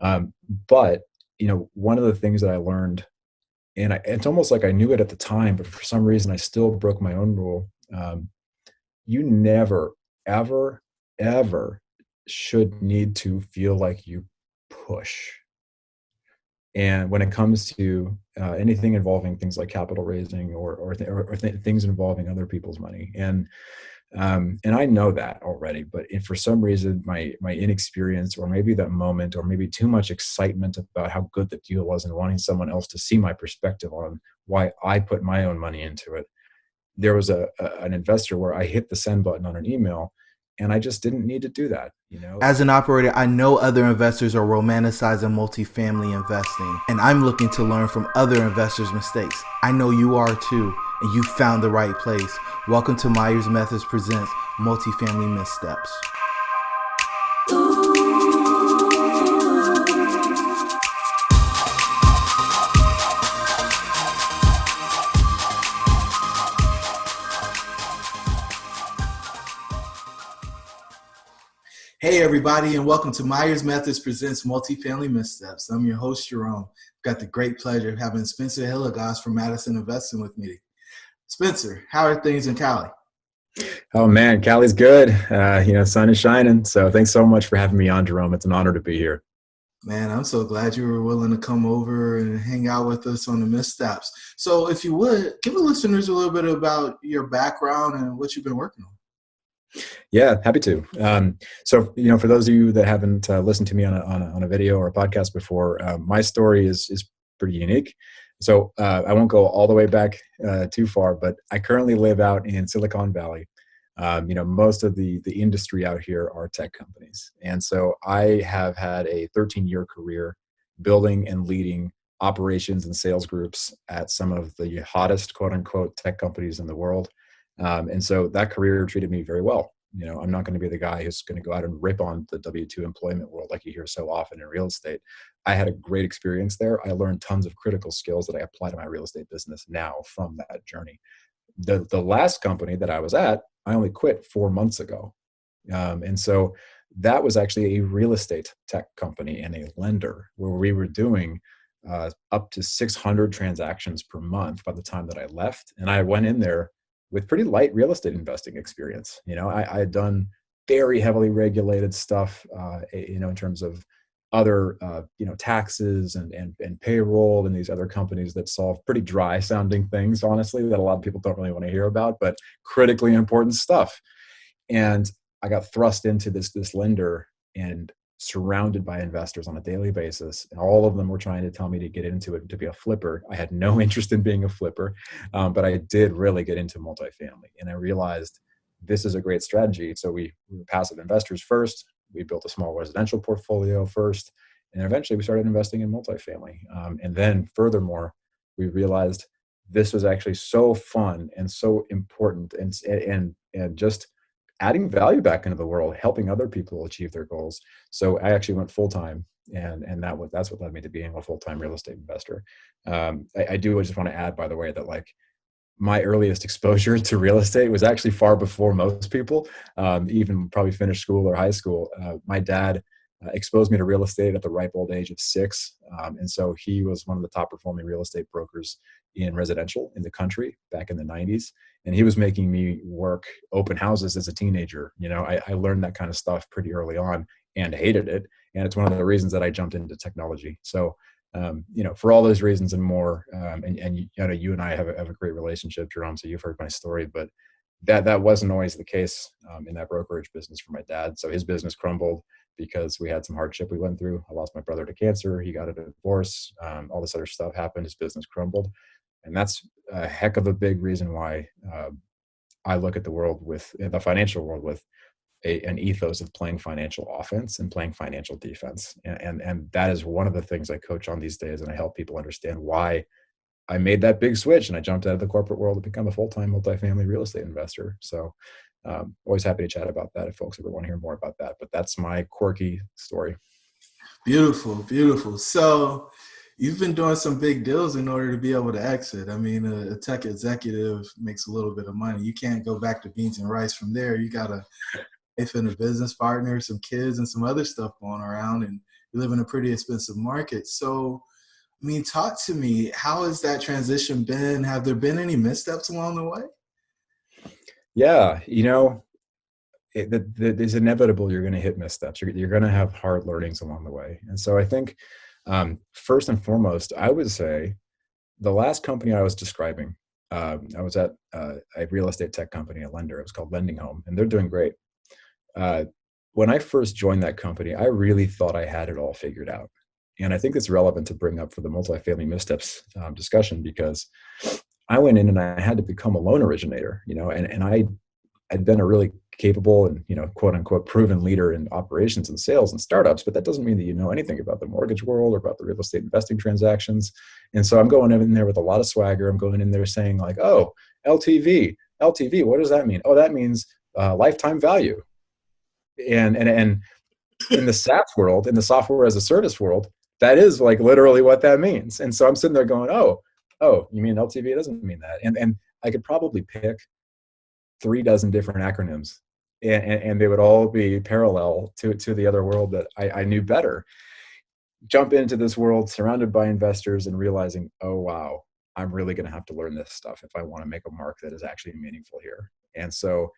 Um, but, one of the things that I learned, and it's almost like I knew it at the time, but for some reason I still broke my own rule. You never, ever, ever should need to feel like you push. And when it comes to anything involving things like capital raising or things involving other people's money, and I know that already, but if for some reason my inexperience, or maybe that moment, or maybe too much excitement about how good the deal was and wanting someone else to see my perspective on why I put my own money into it, there was an investor where I hit the send button on an email, and I just didn't need to do that. As an operator, I know other investors are romanticizing multifamily investing, and I'm looking to learn from other investors' mistakes. I know you are too, and you found the right place. Welcome to Myers Methods Presents Multifamily Missteps. Hey everybody, and welcome to Myers Methods Presents Multifamily Missteps. I'm your host, Jerome. I've got the great pleasure of having Spencer Hilligoss from Madison Investing with me. Spencer, how are things in Cali? Oh man, Cali's good. Sun is shining. So thanks so much for having me on, Jerome. It's an honor to be here. Man, I'm so glad you were willing to come over and hang out with us on the missteps. So if you would, give the listeners a little bit about your background and what you've been working on. Yeah, happy to. So, for those of you that haven't listened to me on a video or a podcast before, my story is pretty unique. So I won't go all the way back too far, but I currently live out in Silicon Valley. Most of the industry out here are tech companies, and so I have had a 13-year career building and leading operations and sales groups at some of the hottest quote unquote tech companies in the world. And so that career treated me very well. I'm not going to be the guy who's going to go out and rip on the W-2 employment world like you hear so often in real estate. I had a great experience there. I learned tons of critical skills that I apply to my real estate business now from that journey. The last company that I was at, I only quit 4 months ago. And so that was actually a real estate tech company and a lender where we were doing up to 600 transactions per month by the time that I left. And I went in there with pretty light real estate investing experience. I had done very heavily regulated stuff, in terms of other, taxes and payroll and these other companies that solve pretty dry sounding things, honestly, that a lot of people don't really want to hear about, but critically important stuff. And I got thrust into this lender and surrounded by investors on a daily basis. And all of them were trying to tell me to get into it, to be a flipper. I had no interest in being a flipper, but I did really get into multifamily. And I realized this is a great strategy. So we were passive investors first. We built a small residential portfolio first. And eventually we started investing in multifamily. And then furthermore, we realized this was actually so fun and so important and just adding value back into the world, helping other people achieve their goals. So I actually went full time, and that's what led me to being a full time real estate investor. I do just want to add, by the way, that like my earliest exposure to real estate was actually far before most people, even probably finished school or high school. My dad exposed me to real estate at the ripe old age of 6. And so he was one of the top performing real estate brokers in residential in the country back in the 90s. And he was making me work open houses as a teenager. I learned that kind of stuff pretty early on and hated it. And it's one of the reasons that I jumped into technology. So, for all those reasons and more, and you and I have a great relationship, Jerome. So you've heard my story, but that wasn't always the case in that brokerage business for my dad. So his business crumbled because we had some hardship we went through. I lost my brother to cancer. He got a divorce. All this other stuff happened. His business crumbled. And that's a heck of a big reason why I look at the financial world with an ethos of playing financial offense and playing financial defense. And that is one of the things I coach on these days. And I help people understand why I made that big switch and I jumped out of the corporate world to become a full-time multifamily real estate investor. So always happy to chat about that if folks ever want to hear more about that. But that's my quirky story. Beautiful, beautiful. So you've been doing some big deals in order to be able to exit. I mean, a tech executive makes a little bit of money. You can't go back to beans and rice from there. You got a wife and a business partner, some kids, and some other stuff going around. And we live in a pretty expensive market. So, I mean, talk to me. How has that transition been? Have there been any missteps along the way? Yeah, it's inevitable you're going to hit missteps. You're going to have hard learnings along the way. And so I think, first and foremost, I would say the last company I was describing, I was at a real estate tech company, a lender. It was called Lending Home, and they're doing great. Uh, when I first joined that company, I really thought I had it all figured out. And I think it's relevant to bring up for the multifamily missteps discussion, because I went in and I had to become a loan originator, and I'd been a really capable and, quote unquote, proven leader in operations and sales and startups, but that doesn't mean that you know anything about the mortgage world or about the real estate investing transactions. And so I'm going in there with a lot of swagger. I'm going in there saying like, oh, LTV, what does that mean? Oh, that means lifetime value. And in the SaaS world, in the software as a service world, that is like literally what that means. And so I'm sitting there going, oh, you mean LTV? It doesn't mean that. And I could probably pick 36 different acronyms, and they would all be parallel to the other world that I knew better. Jump into this world surrounded by investors and realizing, oh, wow, I'm really going to have to learn this stuff if I want to make a mark that is actually meaningful here. And so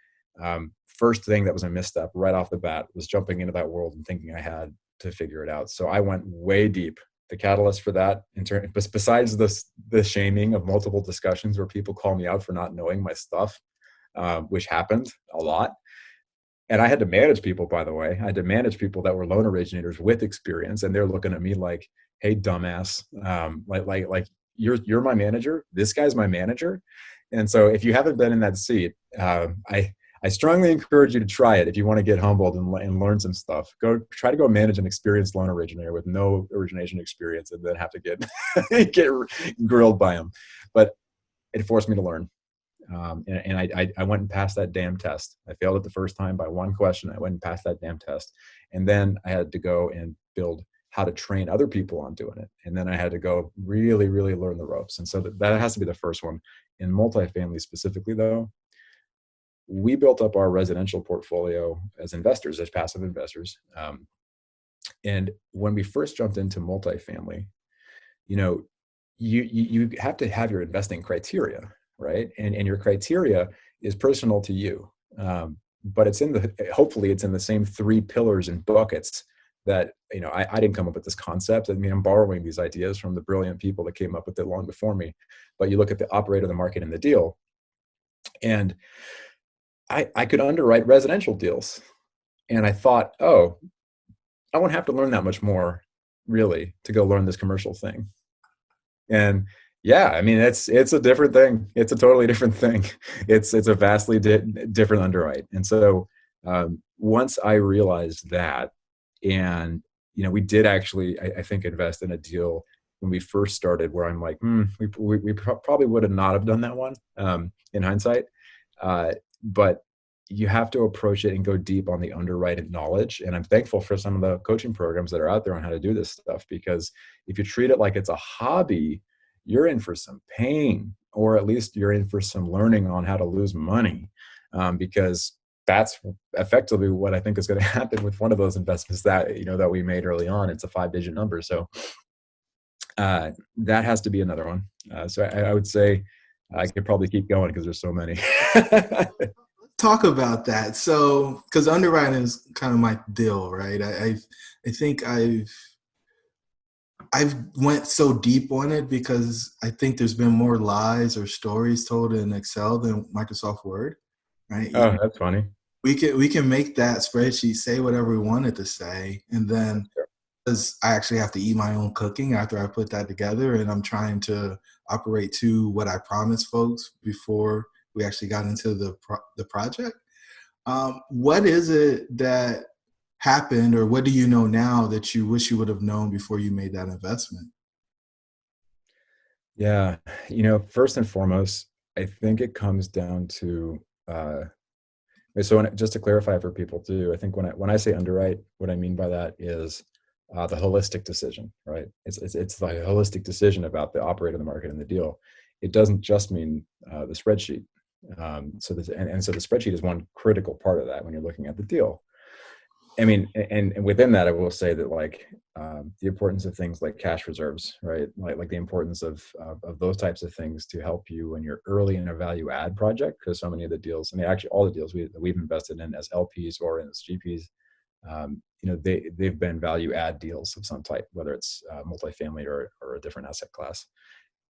first thing that was a misstep right off the bat was jumping into that world and thinking I had to figure it out. So I went way deep. The catalyst for that, besides the shaming of multiple discussions where people call me out for not knowing my stuff, which happened a lot. And I had to manage people, by the way. I had to manage people that were loan originators with experience, and they're looking at me like, "Hey, dumbass, like you're my manager. This guy's my manager." And so, if you haven't been in that seat, I strongly encourage you to try it if you want to get humbled and learn some stuff. Try to go manage an experienced loan originator with no origination experience, and then have to get grilled by him. But it forced me to learn. And I went and passed that damn test. I failed it the first time by one question. I went and passed that damn test. And then I had to go and build how to train other people on doing it. And then I had to go really, really learn the ropes. And so that has to be the first one. In multifamily specifically, though, we built up our residential portfolio as investors, as passive investors. And when we first jumped into multifamily, you have to have your investing criteria, right? And your criteria is personal to you. But hopefully it's in the same 3 pillars and buckets that, I didn't come up with this concept. I mean, I'm borrowing these ideas from the brilliant people that came up with it long before me. But you look at the operator, the market, and the deal. And I could underwrite residential deals. And I thought, oh, I won't have to learn that much more, really, to go learn this commercial thing. And yeah, I mean, it's a different thing. It's a totally different thing. It's a vastly different underwrite. And so once I realized that, and we did actually, I think, invest in a deal when we first started, where I'm like, we probably would have not have done that one in hindsight. But you have to approach it and go deep on the underwriting knowledge. And I'm thankful for some of the coaching programs that are out there on how to do this stuff, because if you treat it like it's a hobby, you're in for some pain, or at least you're in for some learning on how to lose money, because that's effectively what I think is going to happen with one of those investments that that we made early on. It's a 5-digit number, so that has to be another one. So I would say I could probably keep going because there's so many. Talk about that. So, because underwriting is kind of my deal, right? I think I've went so deep on it because I think there's been more lies or stories told in Excel than Microsoft Word, right? Oh, that's funny. We can make that spreadsheet say whatever we want it to say, and then because I actually have to eat my own cooking after I put that together, and I'm trying to operate to what I promised folks before we actually got into the project. What is it that happened, or what do you know now that you wish you would have known before you made that investment? Yeah, first and foremost, I think it comes down to just to clarify for people too, I think when I say underwrite, what I mean by that is the holistic decision, right? It's the holistic decision about the operator, the market, and the deal. It doesn't just mean the spreadsheet. So the spreadsheet is one critical part of that when you're looking at the deal. I mean, and within that, I will say that like the importance of things like cash reserves, right? Like the importance of those types of things to help you when you're early in a value add project, because so many of the deals, I mean, actually all the deals we've invested in as LPs or as GPs, they've been value add deals of some type, whether it's multifamily or a different asset class.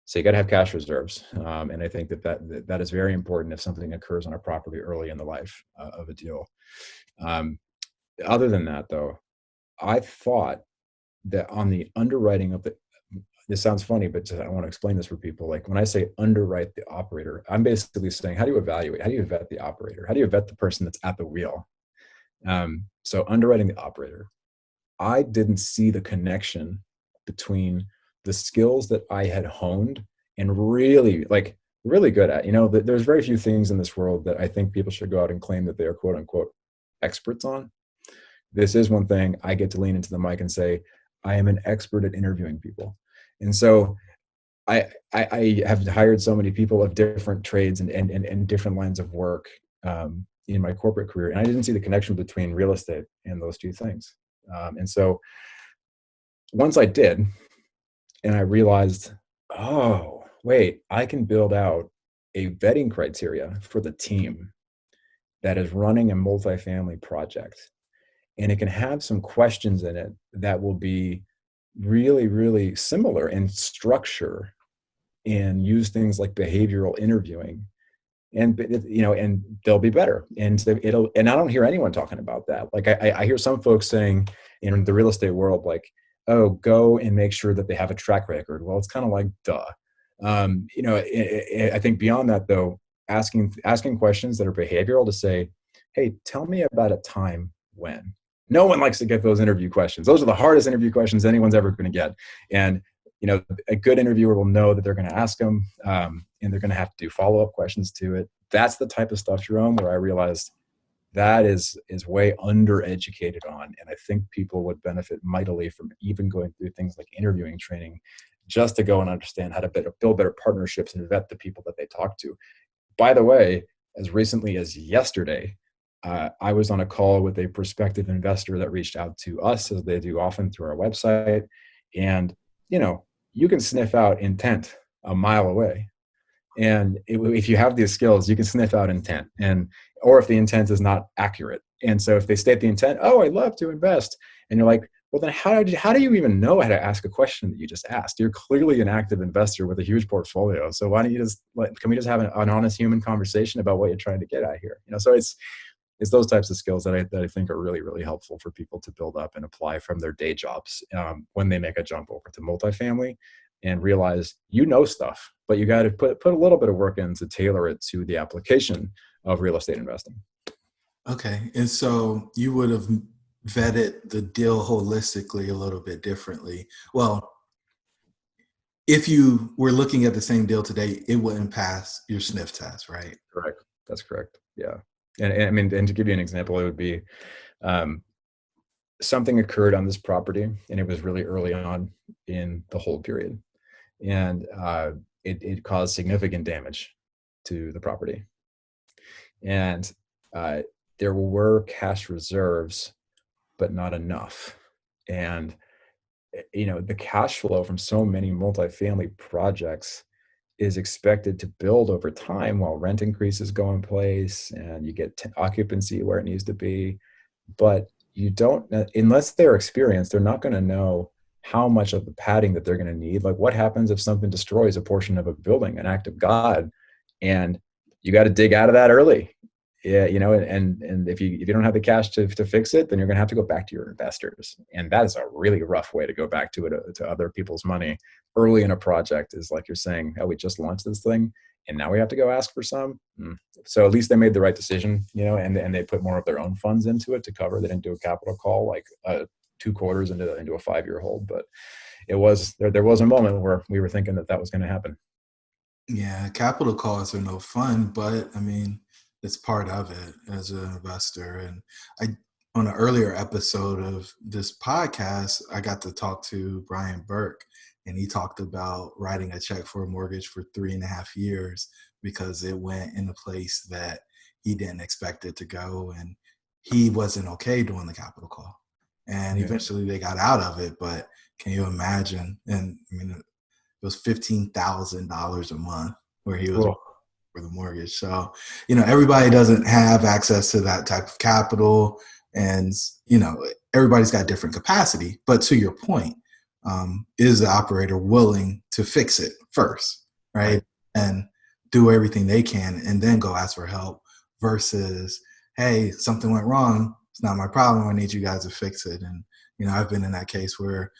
So you got to have cash reserves, and I think that is very important if something occurs on a property early in the life of a deal. Um, Other than that, though, I thought that on the underwriting of this sounds funny, but I want to explain this for people. Like when I say underwrite the operator, I'm basically saying, how do you evaluate? How do you vet the operator? How do you vet the person that's at the wheel? So underwriting the operator, I didn't see the connection between the skills that I had honed and really good at. There's very few things in this world that I think people should go out and claim that they are quote unquote experts on. This is one thing I get to lean into the mic and say, I am an expert at interviewing people. And so I have hired so many people of different trades and different lines of work in my corporate career. And I didn't see the connection between real estate and those two things. And so once I did, and I realized, oh, wait, I can build out a vetting criteria for the team that is running a multifamily project. And it can have some questions in it that will be really, really similar in structure and use things like behavioral interviewing. And they'll be better. And I don't hear anyone talking about that. Like I hear some folks saying in the real estate world, like, oh, go and make sure that they have a track record. Well, it's kind of like, duh. I think beyond that though, asking questions that are behavioral to say, hey, tell me about a time when. No one likes to get those interview questions. Those are the hardest interview questions anyone's ever going to get. And a good interviewer will know that they're going to ask them, and they're going to have to do follow-up questions to it. That's the type of stuff, Jerome, where I realized that is way undereducated on. And I think people would benefit mightily from even going through things like interviewing training just to go and understand how to build better partnerships and vet the people that they talk to. By the way, as recently as yesterday, I was on a call with a prospective investor that reached out to us, as they do often through our website. And, you can sniff out intent a mile away. And if you have these skills, you can sniff out intent, or if the intent is not accurate. And so if they state the intent, oh, I'd love to invest. And you're like, well, then how do you even know how to ask a question that you just asked? You're clearly an active investor with a huge portfolio. So why don't you can we just have an honest human conversation about what you're trying to get at here? So it's those types of skills that I think are really, really helpful for people to build up and apply from their day jobs when they make a jump over to multifamily, and realize stuff, but you got to put a little bit of work in to tailor it to the application of real estate investing. Okay. And so you would have vetted the deal holistically a little bit differently. Well, if you were looking at the same deal today, it wouldn't pass your sniff test, right? Correct. That's correct. Yeah. And I mean, and to give you an example, it would be something occurred on this property, and it was really early on in the hold period. And it caused significant damage to the property. And there were cash reserves, but not enough. And, the cash flow from so many multifamily projects is expected to build over time while rent increases go in place and you get occupancy where it needs to be. But you don't, unless they're experienced, they're not going to know how much of the padding that they're going to need. Like what happens if something destroys a portion of a building, an act of God, and you got to dig out of that early. Yeah, and if you don't have the cash to fix it, then you're going to have to go back to your investors. And that is a really rough way to go back to it, to other people's money early in a project. Is like you're saying, oh, we just launched this thing and now we have to go ask for some. So at least they made the right decision, and they put more of their own funds into it to cover. They didn't do a capital call like 2 quarters into a 5-year hold, but it was there was a moment where we were thinking that was going to happen. Yeah, capital calls are no fun, but I mean, it's part of it as an investor. And on an earlier episode of this podcast, I got to talk to Brian Burke, and he talked about writing a check for a mortgage for 3.5 years because it went in a place that he didn't expect it to go. And he wasn't okay doing the capital call. And Yeah. eventually they got out of it. But can you imagine? And I mean, it was $15,000 a month where he was Well, for the mortgage. So, everybody doesn't have access to that type of capital. And, everybody's got different capacity. But to your point, is the operator willing to fix it first, right? right. And do everything they can and then go ask for help versus, hey, something went wrong. It's not my problem. I need you guys to fix it. And, I've been in that case where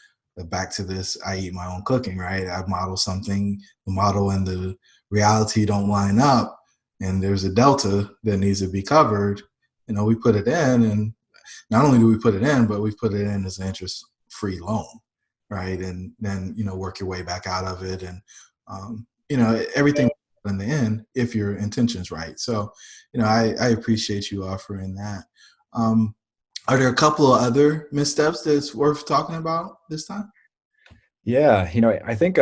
back to this, I eat my own cooking, right? I model something, the model and the reality don't line up, and there's a delta that needs to be covered. We put it in, and not only do we put it in, but we put it in as an interest-free loan, right? And then work your way back out of it, and everything in the end if your intention's right. So, I appreciate you offering that. Are there a couple of other missteps that's worth talking about this time? Yeah, I think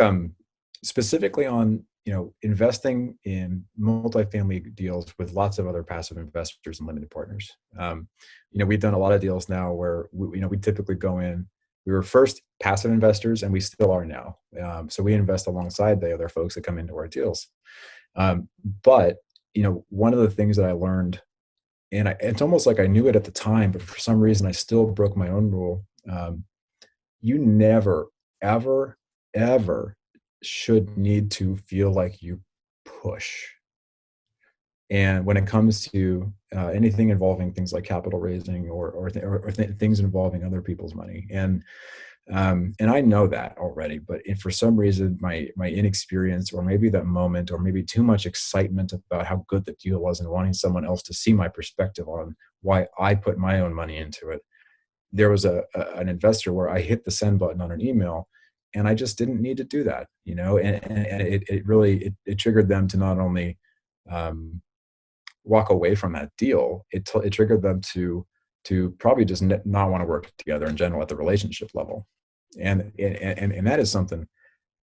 specifically on investing in multifamily deals with lots of other passive investors and limited partners. We've done a lot of deals now where we typically go in. We were first passive investors, and we still are now. So we invest alongside the other folks that come into our deals. But one of the things that I learned, and it's almost like I knew it at the time, but for some reason I still broke my own rule. You never, ever, ever should need to feel like you push. And when it comes to anything involving things like capital raising or things involving other people's money, and I know that already, but if for some reason my inexperience, or maybe that moment, or maybe too much excitement about how good the deal was and wanting someone else to see my perspective on why I put my own money into it, there was an investor where I hit the send button on an email, and I just didn't need to do that, and it really triggered them to not only walk away from that deal, it triggered them to probably just not want to work together in general at the relationship level, and that is something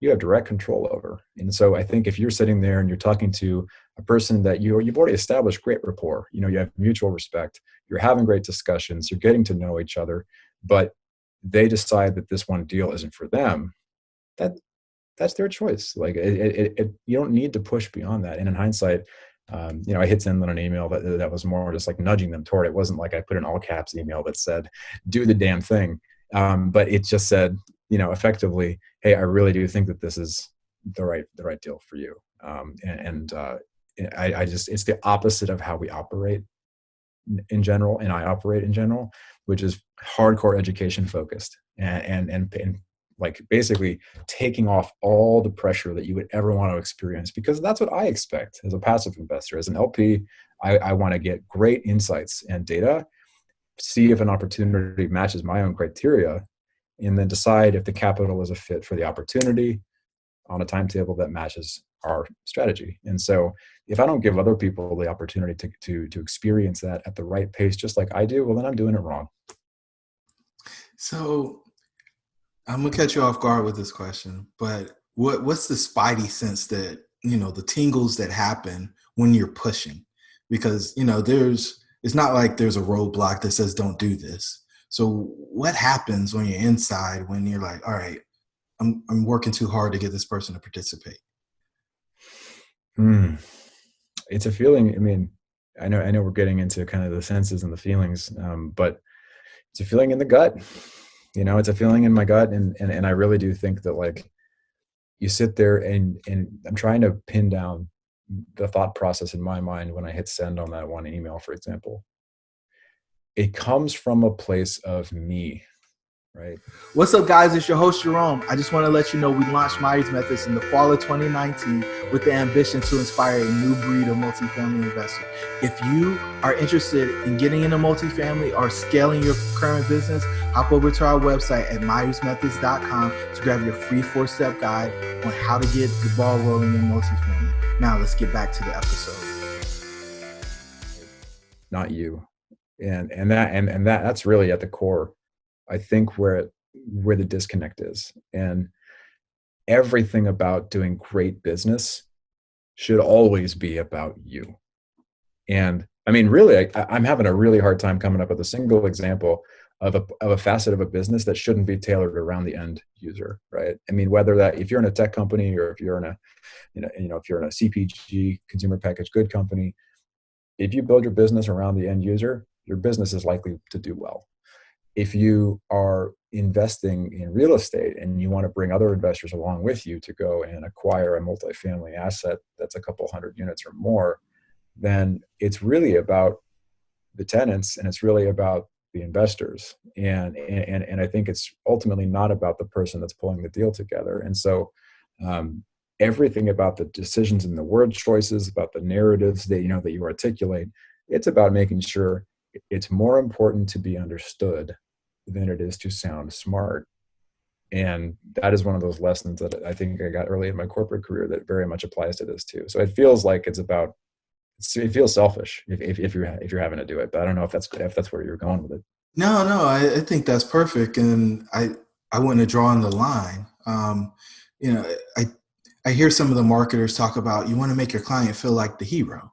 you have direct control over. And so I think if you're sitting there and you're talking to a person that you've already established great rapport, you have mutual respect, you're having great discussions, you're getting to know each other, but they decide that this one deal isn't for them, that's their choice. Like you don't need to push beyond that. And in hindsight, I hit send on an email that was more just like nudging them toward it. It wasn't like I put an all caps email that said, do the damn thing. But it just said, effectively, hey, I really do think that this is the right deal for you. I just, it's the opposite of how we operate in general, and I operate in general, which is hardcore education focused and like basically taking off all the pressure that you would ever want to experience, because that's what I expect as a passive investor. As an LP, I want to get great insights and data, see if an opportunity matches my own criteria, and then decide if the capital is a fit for the opportunity on a timetable that matches our strategy. And so if I don't give other people the opportunity to experience that at the right pace, just like I do, well, then I'm doing it wrong. So I'm gonna catch you off guard with this question, but what's the spidey sense that the tingles that happen when you're pushing? Because it's not like there's a roadblock that says don't do this. So what happens when you're inside, when you're like, all right, I'm working too hard to get this person to participate? It's a feeling. I mean, I know we're getting into kind of the senses and the feelings, but it's a feeling in the gut. It's a feeling in my gut, and I really do think that, like, you sit there and I'm trying to pin down the thought process in my mind when I hit send on that one email, for example. It comes from a place of me, right? What's up, guys? It's your host, Jerome. I just want to let you know we launched Myers Methods in the fall of 2019 with the ambition to inspire a new breed of multifamily investor. If you are interested in getting into multifamily or scaling your current business, hop over to our website at myersmethods.com to grab your free 4-step guide on how to get the ball rolling in multifamily. Now let's get back to the episode. Not you. And that's really at the core, I think, where the disconnect is. And everything about doing great business should always be about you. And I mean, really, I'm having a really hard time coming up with a single example of a facet of a business that shouldn't be tailored around the end user, right? I mean, whether that if you're in a tech company or if you're in a if you're in a CPG, consumer packaged good company, if you build your business around the end user, your business is likely to do well. If you are investing in real estate and you want to bring other investors along with you to go and acquire a multifamily asset that's a couple hundred units or more, then it's really about the tenants and it's really about the investors. And I think it's ultimately not about the person that's pulling the deal together. And so um, everything about the decisions and the word choices, about the narratives that that you articulate, it's about making sure it's more important to be understood than it is to sound smart. And that is one of those lessons that I think I got early in my corporate career that very much applies to this too. So it feels like it feels selfish if you're having to do it, but I don't know if that's where you're going with it. No, no, I think that's perfect, and I wouldn't have drawn the line. You know, I hear some of the marketers talk about you want to make your client feel like the hero,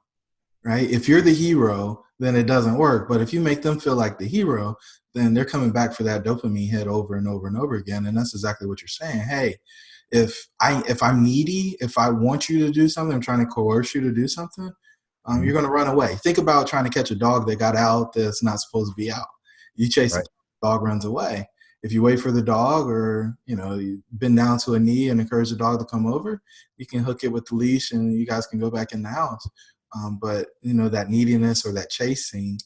right? If you're the hero, then it doesn't work. But if you make them feel like the hero, then they're coming back for that dopamine hit over and over and over again. And that's exactly what you're saying. Hey, if I'm needy, if I want you to do something, I'm trying to coerce you to do something, you're Mhm. going to run away. Think about trying to catch a dog that got out that's not supposed to be out. You chase the Right. dog runs away. If you wait for the dog, or you bend down to a knee and encourage the dog to come over, you can hook it with the leash and you guys can go back in the house. But that neediness or that chasing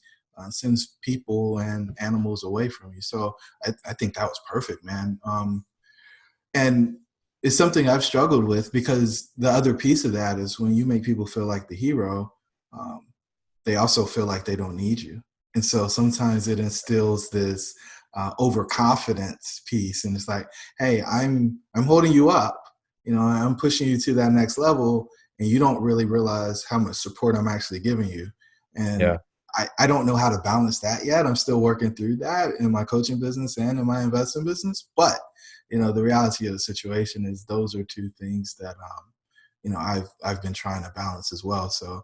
sends people and animals away from you. So I think that was perfect, man. And it's something I've struggled with, because the other piece of that is when you make people feel like the hero, um, they also feel like they don't need you. And so sometimes it instills this overconfidence piece. And it's like, hey, I'm holding you up. I'm pushing you to that next level, and you don't really realize how much support I'm actually giving you. And Yeah. I don't know how to balance that yet. I'm still working through that in my coaching business and in my investing business. But the reality of the situation is those are two things that I've been trying to balance as well. So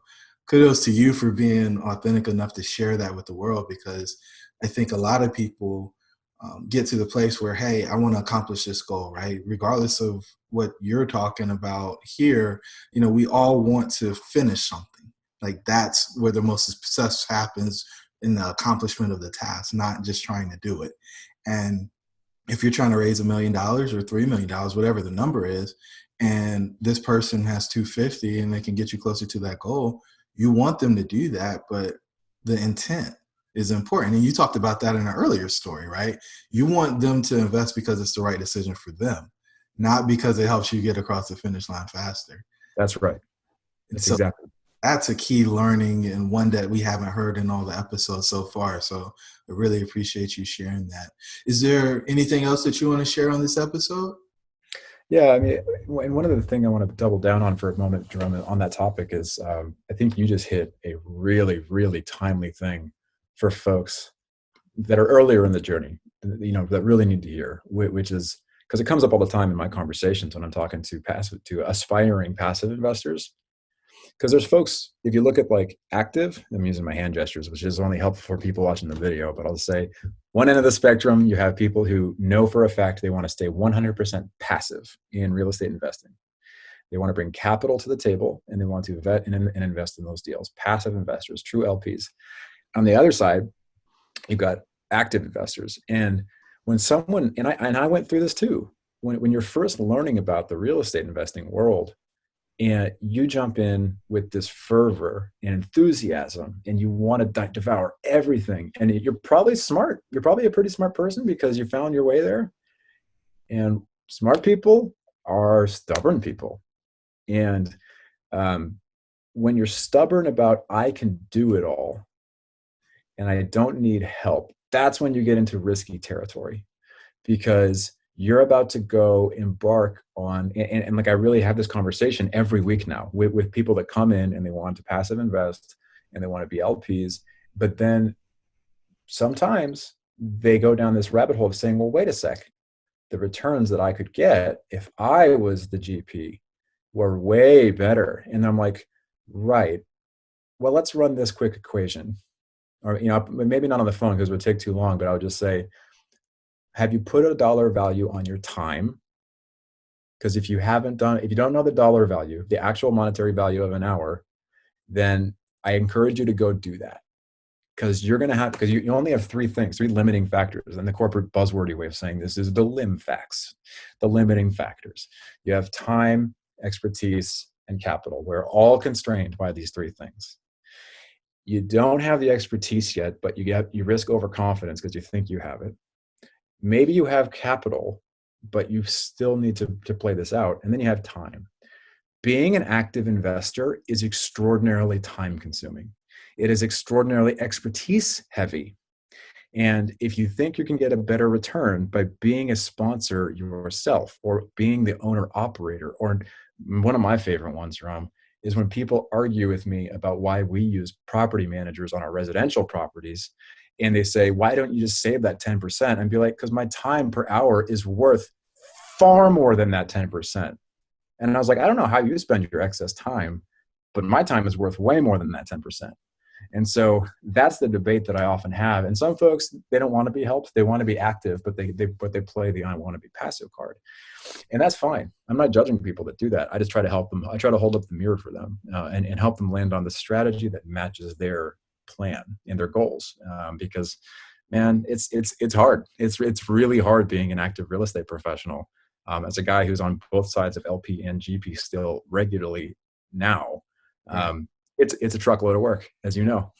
kudos to you for being authentic enough to share that with the world, because I think a lot of people get to the place where, hey, I want to accomplish this goal, right? Regardless of what you're talking about here, we all want to finish something. Like that's where the most success happens, in the accomplishment of the task, not just trying to do it. And if you're trying to raise $1 million or $3 million, whatever the number is, and this person has 250 and they can get you closer to that goal, you want them to do that, but the intent is important. And you talked about that in an earlier story, right? You want them to invest because it's the right decision for them, not because it helps you get across the finish line faster. That's right. And That's so exactly. that's a key learning, and one that we haven't heard in all the episodes so far. So I really appreciate you sharing that. Is there anything else that you want to share on this episode? Yeah, I mean, and one of the things I want to double down on for a moment, Jerome, on that topic is I think you just hit a really, really timely thing for folks that are earlier in the journey, that really need to hear, which is because it comes up all the time in my conversations when I'm talking to aspiring passive investors. Because there's folks, if you look at like active, I'm using my hand gestures, which is only helpful for people watching the video, but I'll say one end of the spectrum, you have people who know for a fact they want to stay 100% passive in real estate investing. They want to bring capital to the table and they want to vet and invest in those deals. Passive investors, true LPs. On the other side, you've got active investors. And when someone, and I went through this too, when you're first learning about the real estate investing world, and you jump in with this fervor and enthusiasm and you want to devour everything, and you're probably smart, you're probably a pretty smart person because you found your way there. And smart people are stubborn people. And um, when you're stubborn about I can do it all and I don't need help, that's when you get into risky territory, because you're about to go embark on, and like I really have this conversation every week now with people that come in and they want to passive invest and they want to be LPs, but then sometimes they go down this rabbit hole of saying, well, wait a sec, the returns that I could get if I was the GP were way better. And I'm like, right, well, let's run this quick equation. Or, maybe not on the phone because it would take too long, but I would just say, have you put a dollar value on your time? Because if you don't know the dollar value, the actual monetary value of an hour, then I encourage you to go do that. Because you only have three limiting factors. And the corporate buzzwordy way of saying this is the lim facts, the limiting factors. You have time, expertise, and capital. We're all constrained by these three things. You don't have the expertise yet, but you risk overconfidence because you think you have it. Maybe you have capital, but you still need to play this out. And then you have time. Being an active investor is extraordinarily time consuming. It is extraordinarily expertise heavy. And if you think you can get a better return by being a sponsor yourself or being the owner operator, or one of my favorite ones, Ram, is when people argue with me about why we use property managers on our residential properties. And they say, why don't you just save that 10%? And be like, because my time per hour is worth far more than that 10%. And I was like, I don't know how you spend your excess time, but my time is worth way more than that 10%. And so that's the debate that I often have. And some folks, they don't want to be helped. They want to be active, but they play the I want to be passive card. And that's fine. I'm not judging people that do that. I just try to help them. I try to hold up the mirror for them and help them land on the strategy that matches their plan and their goals. Because, man, it's hard. It's really hard being an active real estate professional. As a guy who's on both sides of LP and GP still regularly now, it's a truckload of work, as you know.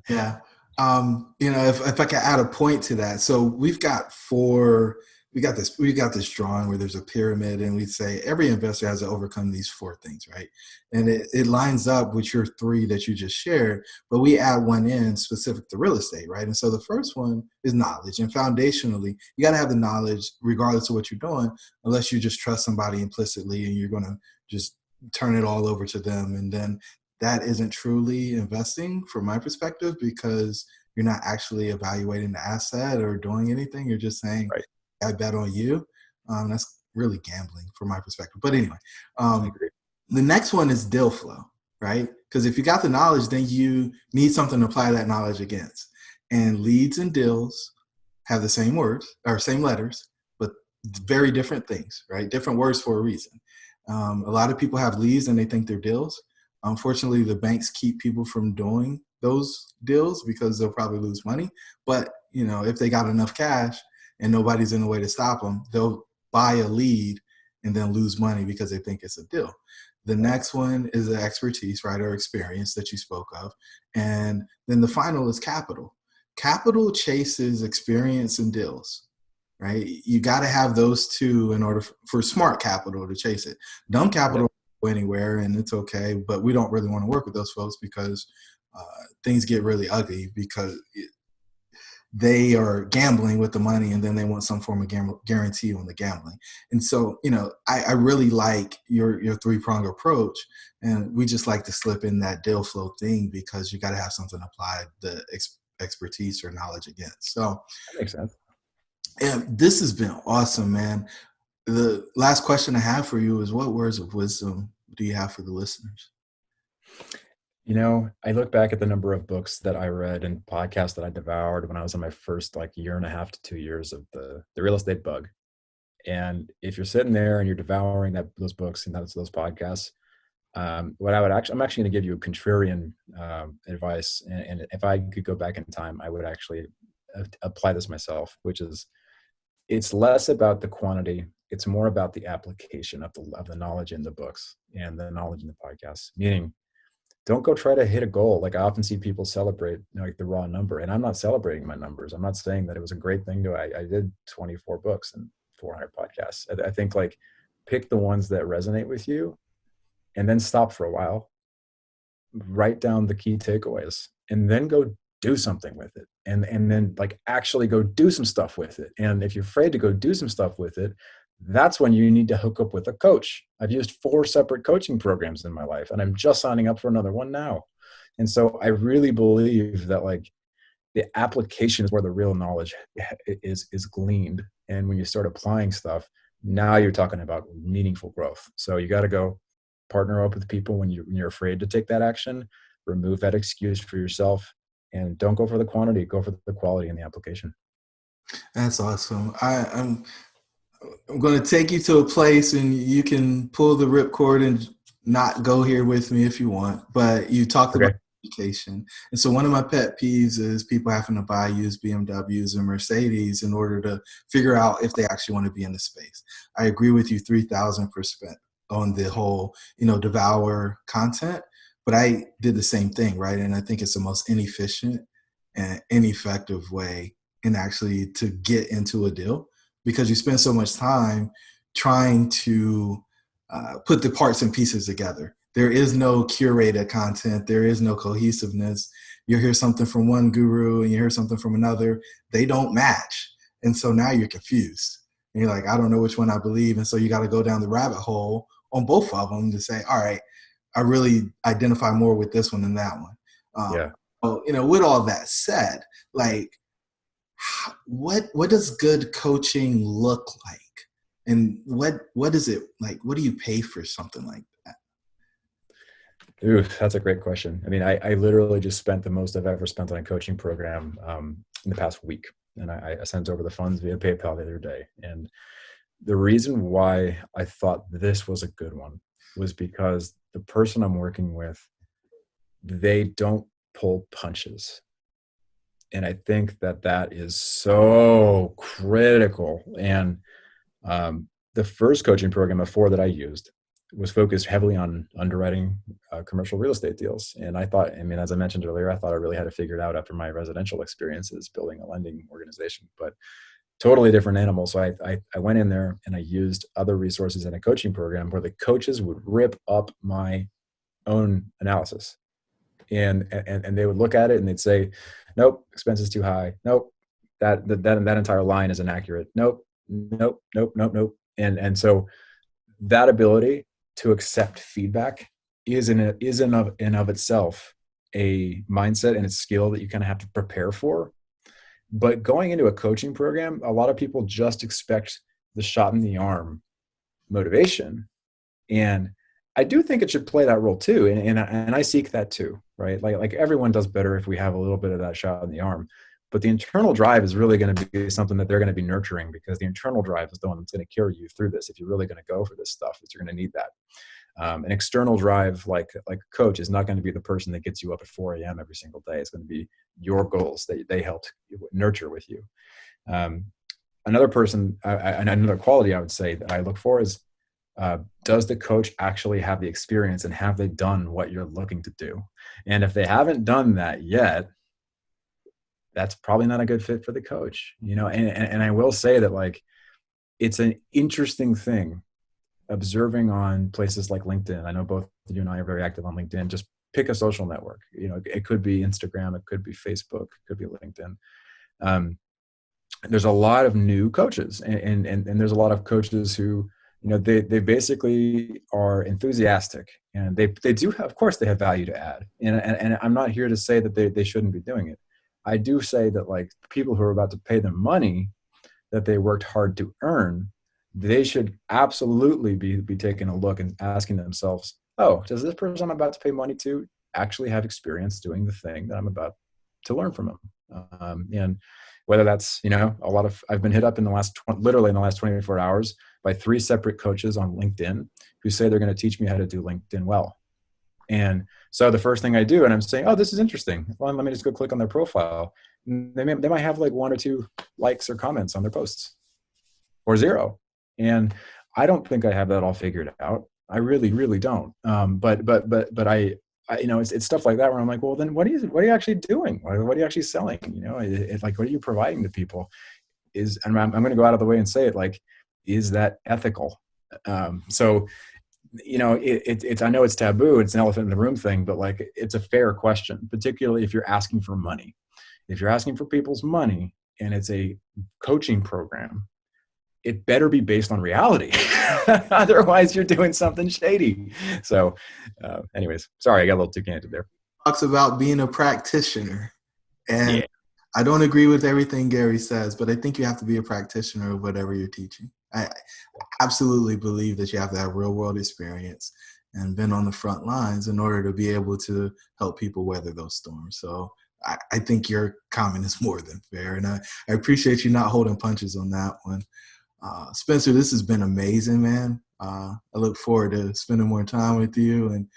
Yeah. If I can add a point to that. So we got this drawing where there's a pyramid, and we say every investor has to overcome these four things, right? And it lines up with your three that you just shared, but we add one in specific to real estate, right? And so the first one is knowledge. And foundationally, you got to have the knowledge regardless of what you're doing, unless you just trust somebody implicitly and you're going to just turn it all over to them. And then that isn't truly investing from my perspective, because you're not actually evaluating the asset or doing anything. You're just saying, Right. I bet on you. That's really gambling from my perspective. But anyway, I agree. the next one is deal flow, right? Because if you got the knowledge, then you need something to apply that knowledge against. And leads and deals have the same words or same letters, but very different things, right? Different words for a reason. A lot of people have leads and they think they're deals. Unfortunately, the banks keep people from doing those deals because they'll probably lose money. But, if they got enough cash and nobody's in a way to stop them, they'll buy a lead and then lose money because they think it's a deal. The next one is the expertise, right, or experience that you spoke of. And then the final is capital. Capital chases experience and deals, right? You got to have those two in order for smart capital to chase it. Dumb capital Yep. go anywhere, and it's okay, but we don't really want to work with those folks because things get really ugly because they are gambling with the money, and then they want some form of guarantee on the gambling. And so, I really like your three-pronged approach, and we just like to slip in that deal flow thing because you got to have something to apply the expertise or knowledge against. So That makes sense. and this has been awesome, man. The last question I have for you is, what words of wisdom do you have for the listeners? I look back at the number of books that I read and podcasts that I devoured when I was in my first year and a half to 2 years of the real estate bug. And if you're sitting there and you're devouring those books and those podcasts, I'm actually going to give you a contrarian advice. And if I could go back in time, I would actually apply this myself, which is, it's less about the quantity. It's more about the application of the knowledge in the books and the knowledge in the podcasts. Meaning, don't go try to hit a goal. Like, I often see people celebrate the raw number, and I'm not celebrating my numbers. I'm not saying that it was a great thing I did 24 books and 400 podcasts. I think pick the ones that resonate with you, and then stop for a while, write down the key takeaways, and then go do something with it. And then actually go do some stuff with it. And if you're afraid to go do some stuff with it, that's when you need to hook up with a coach. I've used 4 separate coaching programs in my life, and I'm just signing up for another one now. And so I really believe that the application is where the real knowledge is gleaned. And when you start applying stuff, now you're talking about meaningful growth. So you got to go partner up with people when you're afraid to take that action. Remove that excuse for yourself, and don't go for the quantity, go for the quality in the application. That's awesome. I'm going to take you to a place and you can pull the ripcord and not go here with me if you want, but you talked about Okay. education. And so one of my pet peeves is people having to buy used BMWs and Mercedes in order to figure out if they actually want to be in the space. I agree with you 3,000% on the whole, devour content, but I did the same thing, right? And I think it's the most inefficient and ineffective way in actually to get into a deal, because you spend so much time trying to put the parts and pieces together. There is no curated content. There is no cohesiveness. You hear something from one guru and you hear something from another. They don't match. And so now you're confused. And you're like, I don't know which one I believe. And so you got to go down the rabbit hole on both of them to say, all right, I really identify more with this one than that one. Yeah. Well, with all that said, like, what does good coaching look like? And what is it like? What do you pay for something like that? Ooh, that's a great question. I mean, I literally just spent the most I've ever spent on a coaching program in the past week. And I sent over the funds via PayPal the other day. And the reason why I thought this was a good one was because the person I'm working with, they don't pull punches. And I think that is so critical. And the first coaching program of 4 that I used was focused heavily on underwriting commercial real estate deals. And I thought, as I mentioned earlier, I thought I really had it figured out after my residential experiences building a lending organization, but totally different animal. So I went in there and I used other resources in a coaching program where the coaches would rip up my own analysis. And they would look at it and they'd say, nope, expense is too high. Nope, that entire line is inaccurate. Nope, nope, nope, nope, nope. And so that ability to accept feedback is in of itself a mindset and a skill that you kind of have to prepare for. But going into a coaching program, a lot of people just expect the shot in the arm motivation. And I do think it should play that role too. And I seek that too, right? Like everyone does better if we have a little bit of that shot in the arm. But the internal drive is really going to be something that they're going to be nurturing, because the internal drive is the one that's going to carry you through this. If you're really going to go for this stuff, you're going to need that. An external drive, like a coach, is not going to be the person that gets you up at 4 a.m. every single day. It's going to be your goals that they helped nurture with you. Another person, another quality I would say that I look for is, does the coach actually have the experience and have they done what you're looking to do? And if they haven't done that yet, that's probably not a good fit for the coach, and I will say that, like, it's an interesting thing observing on places like LinkedIn. I know both you and I are very active on LinkedIn. Just pick a social network. It could be Instagram, it could be Facebook, it could be LinkedIn. There's a lot of new coaches, and there's a lot of coaches who, they basically are enthusiastic, and they do have, of course, they have value to add. And I'm not here to say that they shouldn't be doing it. I do say that, like, people who are about to pay them money that they worked hard to earn, they should absolutely be taking a look and asking themselves, oh, does this person I'm about to pay money to actually have experience doing the thing that I'm about to learn from them? And whether that's, I've been hit up literally in the last 24 hours by 3 separate coaches on LinkedIn who say they're going to teach me how to do LinkedIn well. And so the first thing I do, and I'm saying, oh, this is interesting. Well, let me just go click on their profile. They might have like 1 or 2 likes or comments on their posts, or 0. And I don't think I have that all figured out. I really, really don't. But I it's stuff like that where I'm like, well, then what are you actually doing? What are you actually selling? It's like, what are you providing to people? And I'm going to go out of the way and say it, like, is that ethical? So, it's I know it's taboo, it's an elephant in the room thing, but, like, it's a fair question, particularly if you're asking for money. If you're asking for people's money and it's a coaching program, it better be based on reality. Otherwise, you're doing something shady. So anyways, sorry, I got a little too candid there. Talks about being a practitioner. And Yeah. I don't agree with everything Gary says, but I think you have to be a practitioner of whatever you're teaching. I absolutely believe that you have to have real world experience. and been on the front lines in order to be able to help people weather those storms. So I think your comment is more than fair. And I appreciate you not holding punches on that one. Spencer, this has been amazing, man. I look forward to spending more time with you. And,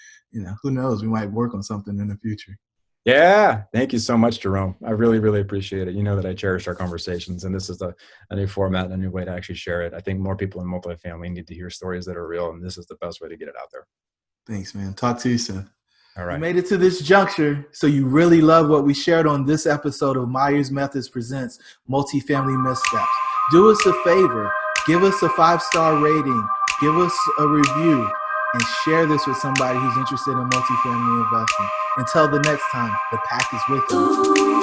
who knows, we might work on something in the future. Yeah. Thank you so much, Jerome. I really, really appreciate it. You know that I cherish our conversations, and this is a new format and a new way to actually share it. I think more people in multifamily need to hear stories that are real, and this is the best way to get it out there. Thanks, man. Talk to you soon. All right. You made it to this juncture, so you really love what we shared on this episode of Myers Methods Presents Multifamily Missteps. Do us a favor. Give us a 5-star rating. Give us a review. And share this with somebody who's interested in multifamily investing. Until the next time, the pack is with you.